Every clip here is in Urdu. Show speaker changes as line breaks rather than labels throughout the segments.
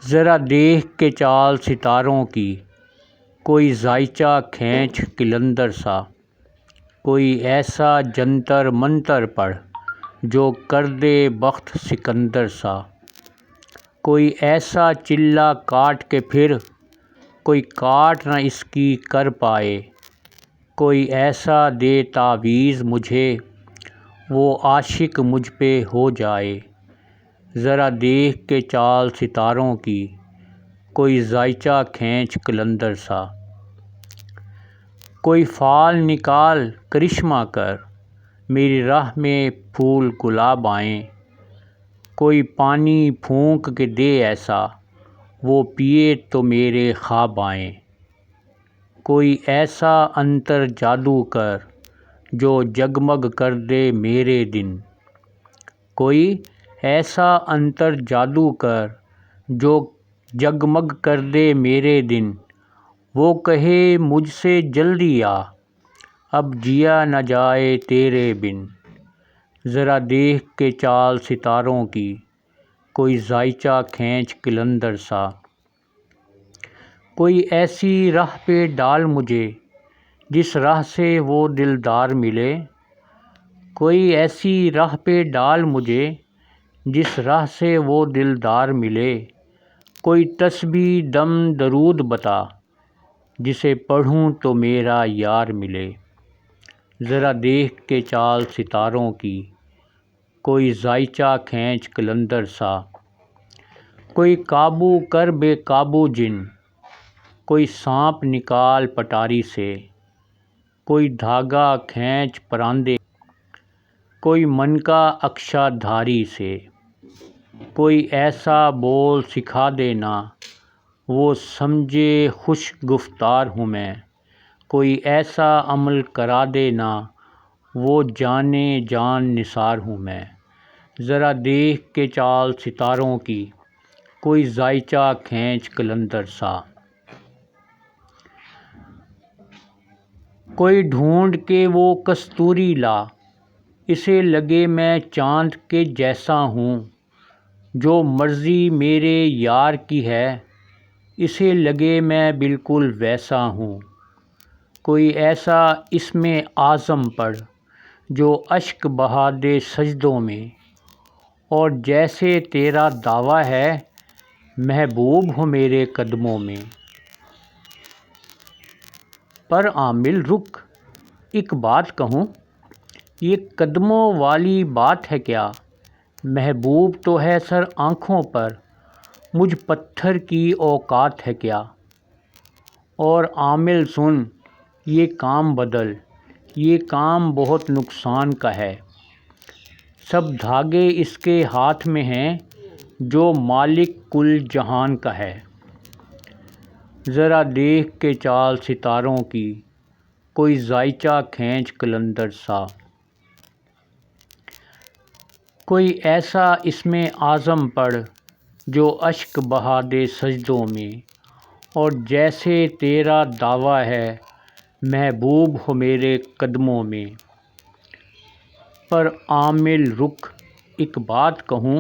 ذرا دیکھ کے چال ستاروں کی، کوئی ذائچہ کھینچ قلندر سا، کوئی ایسا جنتر منتر پڑھ جو کر دے بخت سکندر سا، کوئی ایسا چلہ کاٹ کے پھر کوئی کاٹ نہ اس کی کر پائے، کوئی ایسا دے تعویذ مجھے وہ عاشق مجھ پہ ہو جائے۔ ذرا دیکھ کے چال ستاروں کی، کوئی ذائچہ کھینچ قلندر سا، کوئی فال نکال کرشمہ کر میری راہ میں پھول گلاب آئیں، کوئی پانی پھونک کے دے ایسا وہ پیے تو میرے خواب آئیں، کوئی ایسا عنتر جادو کر جو جگمگ کر دے میرے دن، کوئی ایسا عنتر جادو کر جو جگمگ کر دے میرے دن، وہ کہے مجھ سے جلدی آ اب جیا نہ جائے تیرے بن۔ ذرا دیکھ کے چال ستاروں کی، کوئی ذائچہ کھینچ قلندر سا، کوئی ایسی راہ پہ ڈال مجھے جس راہ سے وہ دلدار ملے، کوئی ایسی راہ پہ ڈال مجھے جس راہ سے وہ دلدار ملے، کوئی تسبیح دم درود بتا جسے پڑھوں تو میرا یار ملے۔ ذرا دیکھ کے چال ستاروں کی، کوئی ذائچہ کھینچ قلندر سا، کوئی قابو کر بے قابو جن، کوئی سانپ نکال پٹاری سے، کوئی دھاگا کھینچ پراندے، کوئی منکا اکشا دھاری سے، کوئی ایسا بول سکھا دے نا وہ سمجھے خوش گفتار ہوں میں، کوئی ایسا عمل کرا دے نا وہ جانے جان نثار ہوں میں۔ ذرا دیکھ کے چال ستاروں کی، کوئی ذائچہ کھینچ قلندر سا، کوئی ڈھونڈ کے وہ کستوری لا اسے لگے میں چاند کے جیسا ہوں، جو مرضی میرے یار کی ہے اسے لگے میں بالکل ویسا ہوں، کوئی ایسا اسم اعظم پڑھ جو اشک بہا دے سجدوں میں، اور جیسے تیرا دعویٰ ہے محبوب ہو میرے قدموں میں۔ پر عامل رک، ایک بات کہوں، یہ قدموں والی بات ہے کیا، محبوب تو ہے سر آنکھوں پر، مجھ پتھر کی اوقات ہے کیا۔ اور عامل سن، یہ کام بدل، یہ کام بہت نقصان کا ہے، سب دھاگے اس کے ہاتھ میں ہیں جو مالک کل جہان کا ہے۔ ذرا دیکھ کے چال ستاروں کی، کوئی ذائچہ کھینچ قلندر سا، کوئی ایسا اسم اعظم پڑھ جو اشک بہا دے سجدوں میں، اور جیسے تیرا دعویٰ ہے محبوب ہو میرے قدموں میں۔ پر عامل رک، ایک بات کہوں،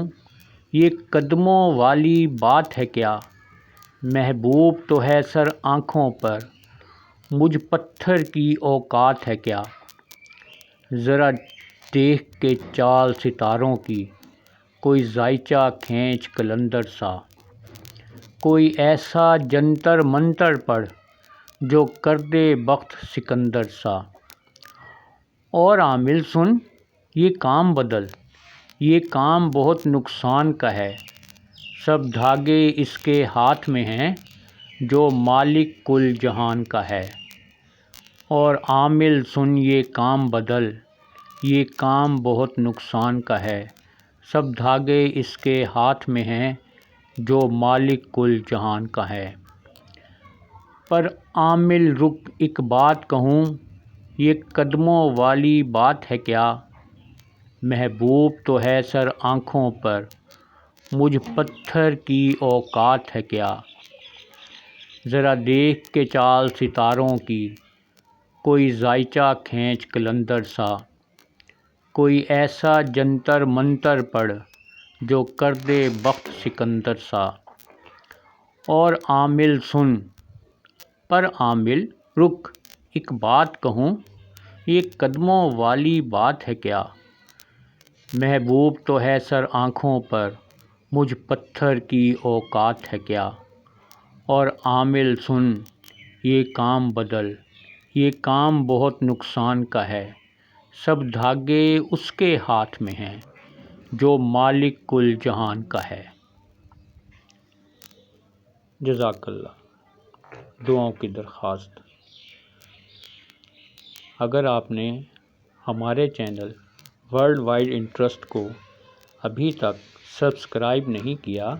یہ قدموں والی بات ہے کیا، محبوب تو ہے سر آنکھوں پر، مجھ پتھر کی اوقات ہے کیا۔ ذرا دیکھ کے چال ستاروں کی، کوئی ذائچہ کھینچ قلندر سا، کوئی ایسا جنتر منتر پڑھ جو کر دے بخت سکندر سا۔ اور عامل سن، یہ کام بدل، یہ کام بہت نقصان کا ہے، سب دھاگے اس کے ہاتھ میں ہیں جو مالک کل جہان کا ہے۔ اور عامل سن، یہ کام بدل، یہ کام بہت نقصان کا ہے، سب دھاگے اس کے ہاتھ میں ہیں جو مالک کل جہان کا ہے۔ پر عامل رک، ایک بات کہوں، یہ قدموں والی بات ہے کیا، محبوب تو ہے سر آنکھوں پر، مجھ پتھر کی اوقات ہے کیا۔ ذرا دیکھ کے چال ستاروں کی، کوئی ذائچہ کھینچ قلندر سا، کوئی ایسا جنتر منتر پڑھ جو کر دے بخت سکندر سا۔ اور عامل سن پر عامل رک، ایک بات کہوں یہ قدموں والی بات ہے کیا؟ محبوب تو ہے سر آنکھوں پر، مجھ پتھر کی اوقات ہے کیا؟ اور عامل سن یہ کام بدل، یہ کام بہت نقصان کا ہے، سب دھاگے اس کے ہاتھ میں ہیں جو مالک کل جہان کا ہے۔ جزاک اللہ۔ دعاؤں کی درخواست۔ اگر آپ نے ہمارے چینل ورلڈ وائڈ انٹرسٹ کو ابھی تک سبسکرائب نہیں کیا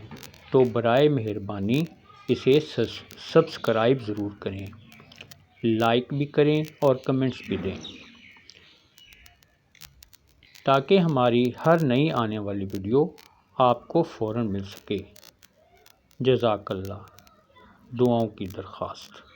تو برائے مہربانی اسے سبسکرائب ضرور کریں، لائک بھی کریں اور کمنٹس بھی دیں تاکہ ہماری ہر نئی آنے والی ویڈیو آپ کو فوراً مل سکے۔ جزاک اللہ۔ دعاؤں کی درخواست۔